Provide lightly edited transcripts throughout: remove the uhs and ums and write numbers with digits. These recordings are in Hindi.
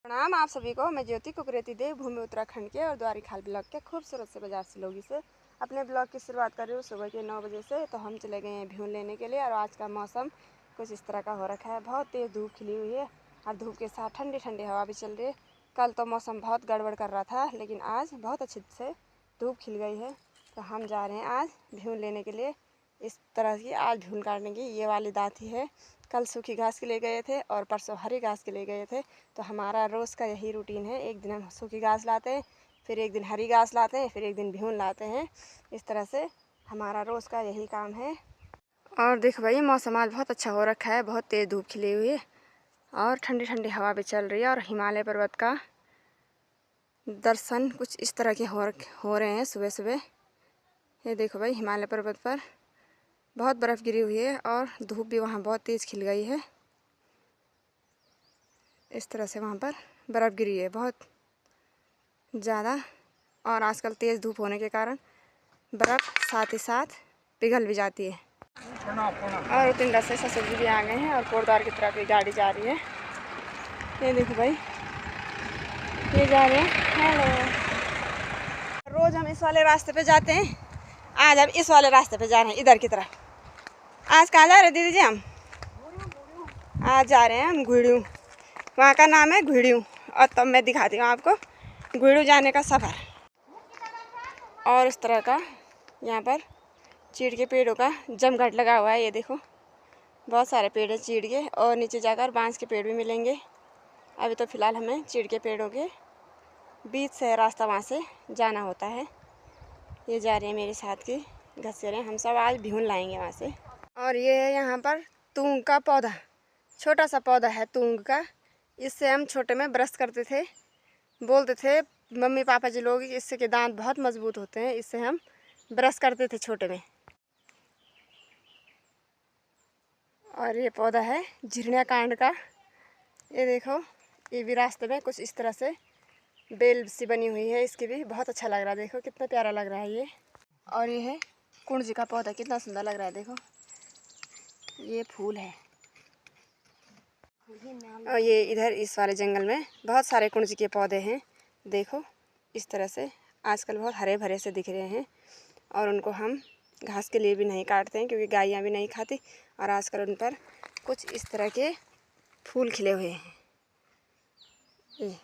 प्रणाम आप सभी को। मैं ज्योति कुकरेती देव भूमि उत्तराखंड के और द्वारिखाल ब्लॉक के खूबसूरत से बाजार सिलोगी से अपने ब्लॉग की शुरुआत कर रही हूँ सुबह के 9 बजे से। तो हम चले गए हैं भ्यून लेने के लिए और आज का मौसम कुछ इस तरह का हो रखा है। बहुत तेज़ धूप खिली हुई है और धूप के साथ ठंडी ठंडी हवा भी चल रही है। कल तो मौसम बहुत गड़बड़ कर रहा था लेकिन आज बहुत अच्छे से धूप खिल गई है। तो हम जा रहे हैं आज भ्यून लेने के लिए। इस तरह की आज भ्यून काटने की ये वाली दाती है। कल सूखी घास के ले गए थे और परसों हरी घास के ले गए थे। तो हमारा रोज़ का यही रूटीन है, एक दिन हम सूखी घास लाते हैं, फिर एक दिन हरी घास लाते हैं, फिर एक दिन भ्यून लाते हैं। इस तरह से हमारा रोज़ का यही काम है। और देखो भाई मौसम आज बहुत अच्छा हो रखा है, बहुत तेज़ धूप खिली हुई है और ठंडी ठंडी हवा भी चल रही है। और हिमालय पर्वत का दर्शन कुछ इस तरह के हो रहे हैं सुबह सुबह। ये देखो भाई हिमालय पर्वत पर बहुत बर्फ़ गिरी हुई है और धूप भी वहाँ बहुत तेज़ खिल गई है। इस तरह से वहाँ पर बर्फ़ गिरी है बहुत ज़्यादा और आजकल तेज़ धूप होने के कारण बर्फ़ साथ ही साथ पिघल भी जाती है। और उतिंदा से ससुर जी भी आ गए हैं और कोटद्वार की तरफ एक गाड़ी जा रही है। ये देखो भाई ये जा रहे हैं। हेलो। रोज़ हम इस वाले रास्ते पे जाते हैं, आज हम इस वाले रास्ते पे जा रहे हैं इधर की तरफ। आज कहाँ जा रहे हैं दीदी जी? हम आज जा रहे हैं हम घुड़ियों, वहाँ का नाम है घुड़ियों। और तब मैं दिखाती हूँ आपको घुड़ियों जाने का सफ़र। और इस तरह का यहाँ पर चीड़ के पेड़ों का जमघट लगा हुआ है। ये देखो बहुत सारे पेड़ हैं चीड़ के और नीचे जाकर बांस के पेड़ भी मिलेंगे। अभी तो फ़िलहाल हमें चीड़ के पेड़ों के बीच से रास्ता वहाँ से जाना होता है। ये जा रहे हैं मेरे साथ की घसेरे, हम सब आज भ्यून लाएंगे वहाँ से। और ये है यहाँ पर तूंग का पौधा, छोटा सा पौधा है तूंग का। इससे हम छोटे में ब्रश करते थे, बोलते थे मम्मी पापा जी लोग इससे के दांत बहुत मजबूत होते हैं, इससे हम ब्रश करते थे छोटे में। और ये पौधा है झिरनिया कांड का। ये देखो ये भी रास्ते में कुछ इस तरह से बेल सी बनी हुई है, इसकी भी बहुत अच्छा लग रहा है। देखो कितना प्यारा लग रहा है ये। और ये है कुंज का पौधा, कितना सुंदर लग रहा है। देखो ये फूल है। और ये इधर इस वाले जंगल में बहुत सारे कुंज के पौधे हैं। देखो इस तरह से आजकल बहुत हरे भरे से दिख रहे हैं और उनको हम घास के लिए भी नहीं काटते हैं क्योंकि गायें भी नहीं खाती। और आजकल उन पर कुछ इस तरह के फूल खिले हुए हैं ये।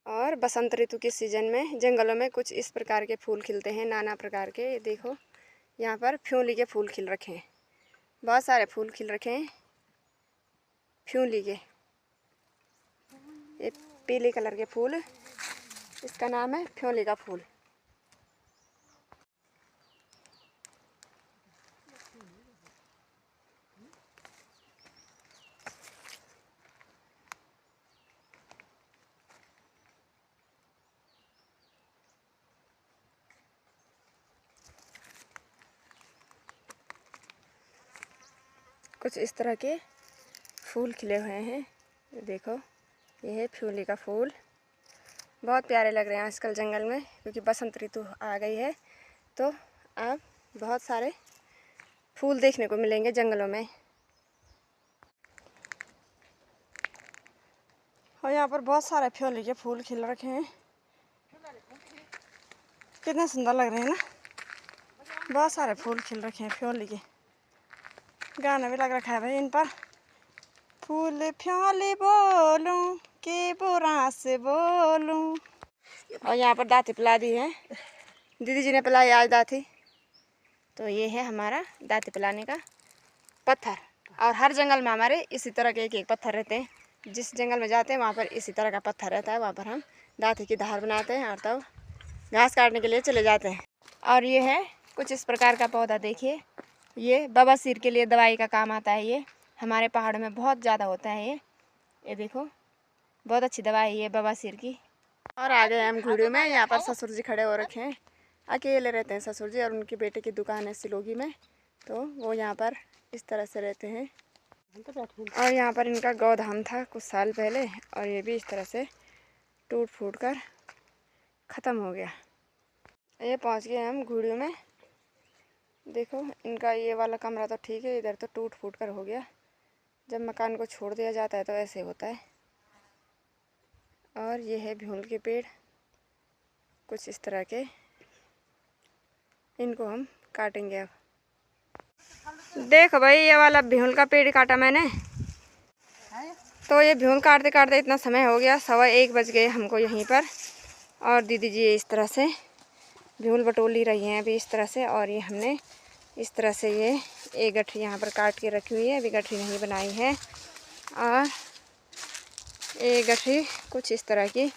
और बसंत ऋतु के सीज़न में जंगलों में कुछ इस प्रकार के फूल खिलते हैं, नाना प्रकार के। देखो यहाँ पर फ्यूली के फूल खिल रखे हैं, बहुत सारे फूल खिल रखे हैं फ्यूली के। ये पीले कलर के फूल, इसका नाम है फ्यूली का फूल। कुछ इस तरह के फूल खिले हुए हैं। देखो ये है फ्यूली का फूल, बहुत प्यारे लग रहे हैं आजकल जंगल में क्योंकि बसंत ऋतु आ गई है। तो अब बहुत सारे फूल देखने को मिलेंगे जंगलों में। और यहाँ पर बहुत सारे फ्यूली के फूल खिल रखे हैं, कितने सुंदर लग रहे हैं ना। बहुत सारे फूल खिल रखे हैं फ्यूली के, गाना भी लग रखा है भाई इन पर। फूल फ्योली बोलूं के बुरा से बोलूं। और यहाँ पर दाती पिला दी है, दीदी जी ने पिलाई आज दाती। तो ये है हमारा दाती पिलाने का पत्थर। और हर जंगल में हमारे इसी तरह के एक एक पत्थर रहते हैं। जिस जंगल में जाते हैं वहाँ पर इसी तरह का पत्थर रहता है, वहाँ पर हम दाती की धार बनाते हैं और तब घास काटने के लिए चले जाते हैं। और ये है कुछ इस प्रकार का पौधा, देखिए ये बवासीर के लिए दवाई का काम आता है। ये हमारे पहाड़ों में बहुत ज़्यादा होता है ये देखो बहुत अच्छी दवाई है ये बवासीर की। और आ गए हम घुड़ियों में, यहाँ पर ससुर जी खड़े हो रखे हैं, अकेले रहते हैं ससुर जी और उनके बेटे की दुकान है सिलोगी में, तो वो यहाँ पर इस तरह से रहते हैं। और यहाँ पर इनका गौधाम था कुछ साल पहले और ये भी इस तरह से टूट फूट कर ख़त्म हो गया। ये पहुँच गए हम घुड़ियों में। देखो इनका ये वाला कमरा तो ठीक है, इधर तो टूट फूट कर हो गया, जब मकान को छोड़ दिया जाता है तो ऐसे होता है। और ये है भ्यूल के पेड़ कुछ इस तरह के, इनको हम काटेंगे अब। देखो भाई, ये वाला भ्यूल का पेड़ काटा मैंने। तो ये भ्यूल काटते काटते इतना समय हो गया, 1:15 बज गए हमको यहीं पर। और दीदी जी इस तरह से भ्यूल बटोल ही रही हैं अभी इस तरह से। और ये हमने इस तरह से ये एक गठरी यहाँ पर काट के रखी हुई है, अभी गठरी नहीं बनाई है। और एक गठरी कुछ इस तरह की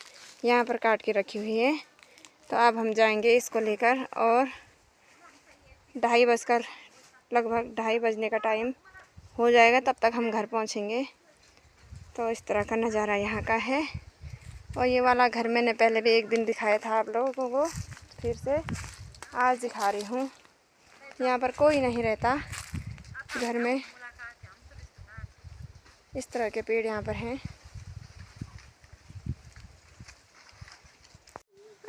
यहाँ पर काट के रखी हुई है। तो अब हम जाएंगे इसको लेकर, और 2:30 बजकर लगभग 2:30 बजने का टाइम हो जाएगा, तब तक हम घर पहुँचेंगे। तो इस तरह का नज़ारा यहाँ का है। और ये वाला घर मैंने पहले भी एक दिन दिखाया था आप लोगों को, फिर से आज दिखा रही हूँ। यहाँ पर कोई नहीं रहता घर में। इस तरह के पेड़ यहाँ पर हैं।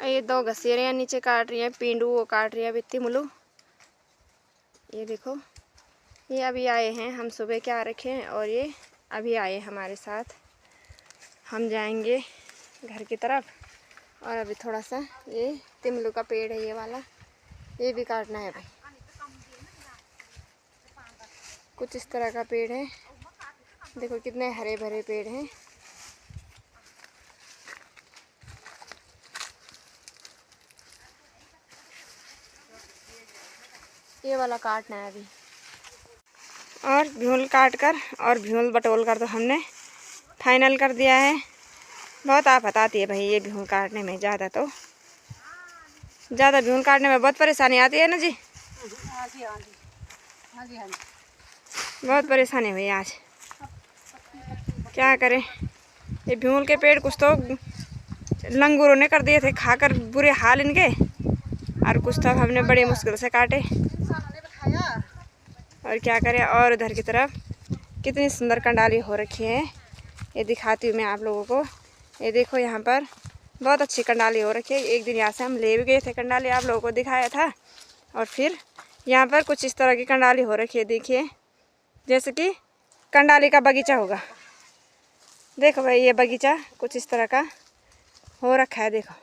ये 2 घसीरे नीचे काट रही है, पींडू वो काट रही है बित्ती मुलू। ये देखो, ये अभी आए हैं, हम सुबह क्या रखे हैं और ये अभी आए हमारे साथ। हम जाएंगे घर की तरफ। और अभी थोड़ा सा ये तिमलू का पेड़ है, ये वाला, ये भी काटना है भाई। कुछ इस तरह का पेड़ है, देखो कितने हरे भरे पेड़ हैं। ये वाला काटना है अभी। और भ्यूल काट कर और भ्यूल बटोल कर तो हमने फाइनल कर दिया है। बहुत आफत आती है भाई ये भ्यूल काटने में, ज़्यादा भ्यूल काटने में बहुत परेशानी आती है ना जी। बहुत परेशानी हुई आज, क्या करें। ये भ्यूल के पेड़ कुछ तो लंगूरों ने कर दिए थे खाकर बुरे हाल इनके, और कुछ तो हमने बड़ी मुश्किल से काटे। और क्या करें। और उधर की तरफ कितनी सुंदर कंडाली हो रखी है, ये दिखाती हूँ मैं आप लोगों को। ये देखो यहाँ पर बहुत अच्छी कंडाली हो रखी है। एक दिन यहाँ से हम ले भी गए थे कंडाली, आप लोगों को दिखाया था। और फिर यहाँ पर कुछ इस तरह की कंडाली हो रखी है, देखिए जैसे कि कंडाली का बगीचा होगा। देखो भाई, ये बगीचा कुछ इस तरह का हो रखा है, देखो।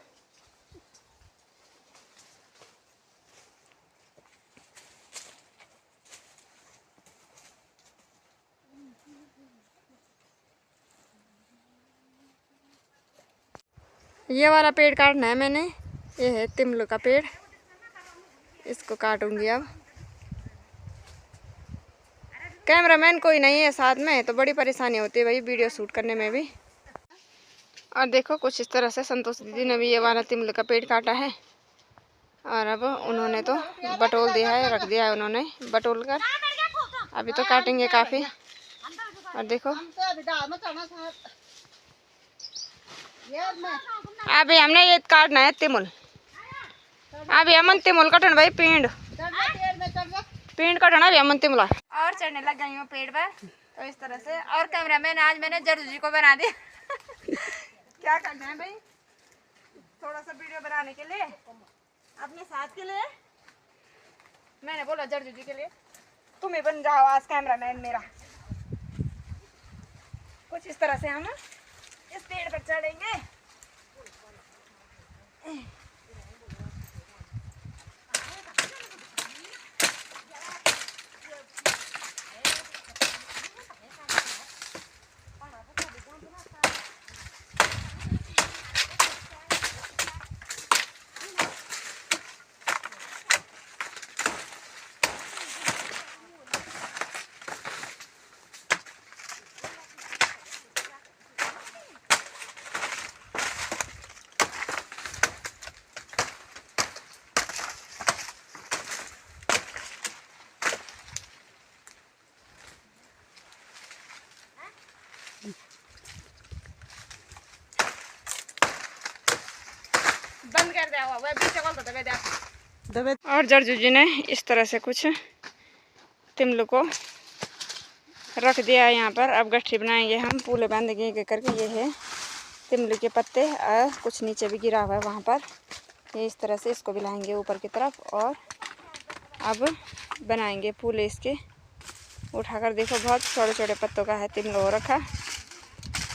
ये वाला पेड़ काटना है मैंने, ये है तिमलू का पेड़, इसको काटूंगी अब। कैमरामैन कोई नहीं है साथ में, तो बड़ी परेशानी होती है भाई वीडियो शूट करने में भी। और देखो कुछ इस तरह से संतोष दीदी ने भी ये वाला तिमलू का पेड़ काटा है। और अब उन्होंने तो बटोल दिया है, रख दिया है उन्होंने बटोल कर। अभी तो काटेंगे काफ़ी। और देखो अभी हमने ये काटना है तिमुल। अभी अमन तिमुल कटन भाई, पिंड कटना अभी अमन तिमुला। और चढ़ने लग गई हूँ पेड़ पर, तो इस तरह से। और कैमरामैन आज मैंने जर्जू जी को बना दिया। क्या करना है भाई, थोड़ा सा वीडियो बनाने के लिए, अपने साथ के लिए मैंने बोला जर्जू जी के लिए तुम ही बन जाओ आज कैमरामैन मेरा। कुछ इस तरह से हम इस पेड़ पर चढ़ेंगे। बंद कर दिया हुआ दबे। और जर्जू जी ने इस तरह से कुछ तिमलू को रख दिया है यहाँ पर। अब गठरी बनाएंगे हम, पूले बांधेंगे करके। ये है तिमलू के पत्ते और कुछ नीचे भी गिरा हुआ है वहाँ पर। ये इस तरह से इसको मिलाएंगे ऊपर की तरफ, और अब बनाएंगे पूले इसके। उठाकर देखो, बहुत छोटे छोटे पत्तों का है, 3 हो रखा,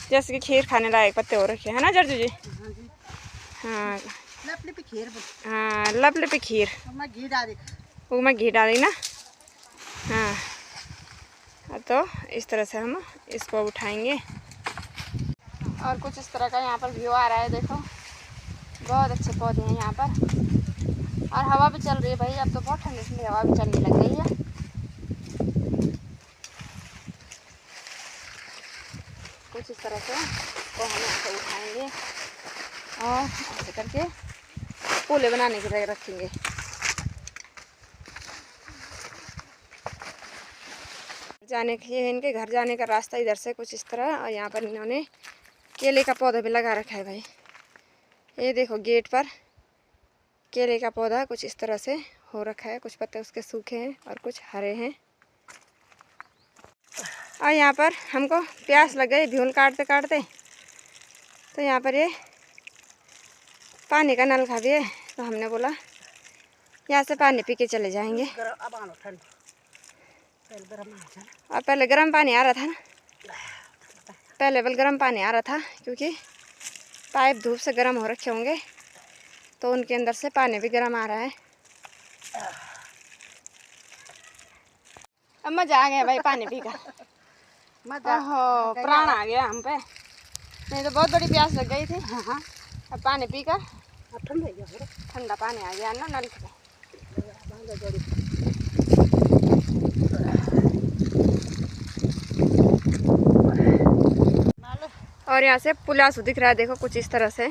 जैसे कि खीर खाने लायक पत्ते हो रखे है ना जर्जू जी? हाँ लपलिपी खीर। हाँ लपलिपी खीर, उसमें घी डाली ना। हाँ तो इस तरह से हम इसको उठाएंगे। और कुछ इस तरह का यहाँ पर व्यू आ रहा है, देखो बहुत अच्छे पौधे हैं यहाँ पर। और हवा भी चल रही है भाई, अब तो बहुत ठंडी ठंडी हवा भी चलने लग गई है। कुछ इस तरह से इसको हम ऐसे उठाएंगे और ऐसे करके पुले बनाने के लिए रखेंगे। जाने के ये इनके घर जाने का रास्ता इधर से कुछ इस तरह। और यहाँ पर इन्होंने केले का पौधा भी लगा रखा है भाई, ये देखो गेट पर केले का पौधा कुछ इस तरह से हो रखा है, कुछ पत्ते उसके सूखे हैं और कुछ हरे हैं। और यहाँ पर हमको प्यास लग गई भ्यूल काटते काटते, तो यहाँ पर ये पानी का नल खा भी है, तो हमने बोला यहाँ से पानी पी के चले जाएंगे। और पहले गर्म पानी आ रहा था ना, पहले बल गर्म पानी आ रहा था, क्योंकि पाइप धूप से गर्म हो रखे होंगे तो उनके अंदर से पानी भी गर्म आ रहा है। अब मजा आ गया भाई पानी पी कर, ओहो प्राण आ गया हम पे, नहीं तो बहुत बड़ी प्यास लग गई थी। अब पानी पी कर ठंडा पानी आ गया ना नल पे। और यहाँ से पुलासू दिख रहा है, देखो कुछ इस तरह से,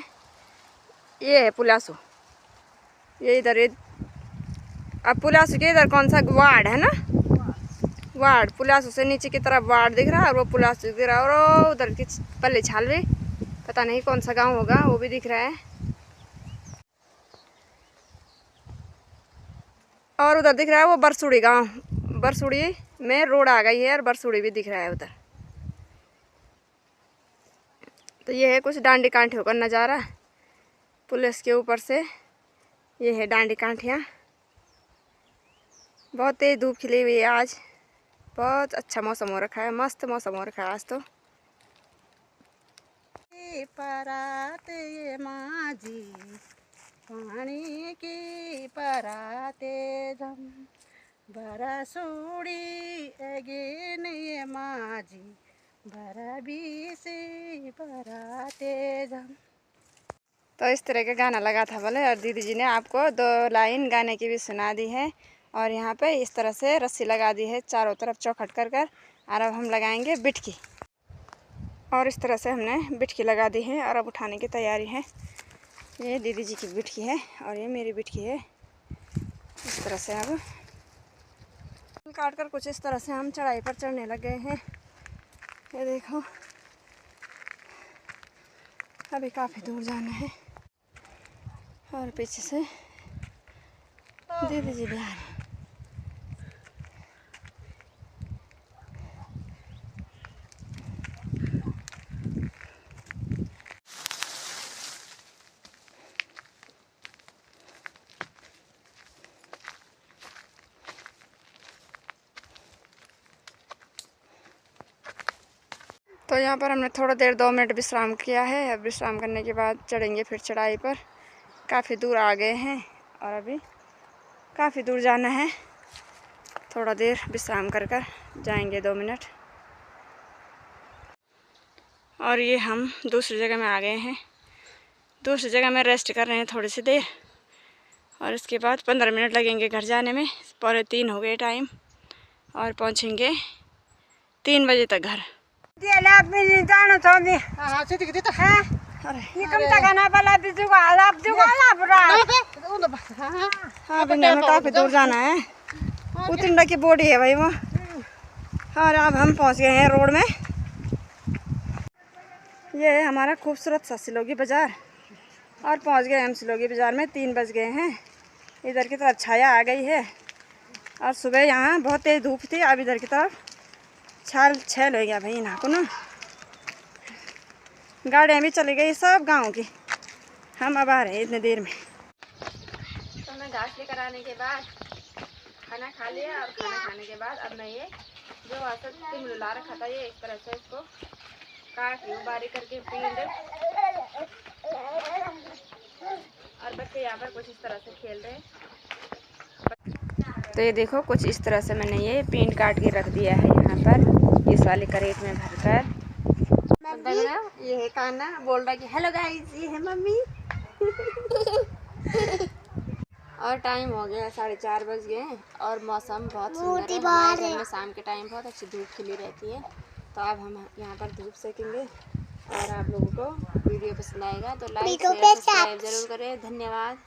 ये है पुलासू, ये इधर ये। अब पुलासू के इधर कौन सा वार्ड है ना, वार्ड, पुलासू से नीचे की तरफ वार्ड दिख रहा है, और वो पुलासू दिख रहा है, और उधर की पल्ले छालवी, पता नहीं कौन सा गांव होगा, वो भी दिख रहा है। और उधर दिख रहा है वो बरसुड़ी गांव, बरसुड़ी में रोड आ गई है, और बरसुड़ी भी दिख रहा है उधर। तो ये है कुछ डांडी कांठियों का नज़ारा पुलिस के ऊपर से, ये है डांडी कांठियाँ। बहुत तेज धूप खिली हुई है आज, बहुत अच्छा मौसम हो रखा है, मस्त मौसम हो रखा है आज तो। पराते ये माझी पानी की पराते जम बरसुड़ी अगेन ये माझी बरबी से पराते जम। तो इस तरह का गाना लगा था बोले, और दीदी जी ने आपको 2 लाइन गाने की भी सुना दी है। और यहाँ पे इस तरह से रस्सी लगा दी है चारों तरफ चौखट कर कर, और अब हम लगाएंगे बिटकी। और इस तरह से हमने बिटकी लगा दी है, और अब उठाने की तैयारी है। ये दीदी जी की बिटकी है और ये मेरी बिटकी है। इस तरह से अब काट कर कुछ इस तरह से हम चढ़ाई पर चढ़ने लग गए हैं। ये देखो अभी काफ़ी दूर जाना है, और पीछे से दीदी जी भी आ रहे हैं। तो यहाँ पर हमने थोड़ा देर 2 मिनट विश्राम किया है। अब विश्राम करने के बाद चढ़ेंगे फिर चढ़ाई पर। काफ़ी दूर आ गए हैं और अभी काफ़ी दूर जाना है, थोड़ा देर विश्राम कर कर जाएंगे 2 मिनट। और ये हम दूसरी जगह में आ गए हैं, दूसरी जगह में रेस्ट कर रहे हैं थोड़ी सी देर, और इसके बाद 15 मिनट लगेंगे घर जाने में। 2:45 हो गए टाइम, और पहुँचेंगे 3 बजे तक घर। काफ़ी दूर जाना है, उतरने की बोडी है भाई वो। और अब हम पहुंच गए हैं रोड में। ये है हमारा खूबसूरत सा सिलोगी बाज़ार, और पहुंच गए हम सिलोगी बाज़ार में। 3 बज गए हैं, इधर की तरफ छाया आ गई है, और सुबह यहाँ बहुत तेज़ धूप थी, अब इधर की तरफ छाल हो गया भाई यहाँ को ना। गाड़ियाँ भी चली गई सब गांव की, हम अब आ रहे हैं इतने देर में। तो मैं घास लेकर आने के बाद खाना खा लिया, और खाना खाने के बाद अब मैं ये जो वासत ला रखा था ये इस तरह से इसको काट लूँ बारीक करके पींड। और बच्चे यहाँ पर कुछ इस तरह से खेल रहे हैं। तो ये देखो कुछ इस तरह से मैंने ये पींड काट के रख दिया है यहाँ पर इस वाले करेट में भरकर। ये है कान्हा बोल रहा है कि हेलो गाइस, ये है मम्मी। और टाइम हो गया 4:30 बज गए हैं और मौसम बहुत सुंदर है। हमारे घर में शाम के टाइम बहुत अच्छी धूप खिली रहती है। तो अब हम यहाँ पर धूप सेकेंगे और आप लोगों को वीडियो पसंद आएगा तो लाइक शेयर सब्सक्राइब जरूर करें। धन्यवाद।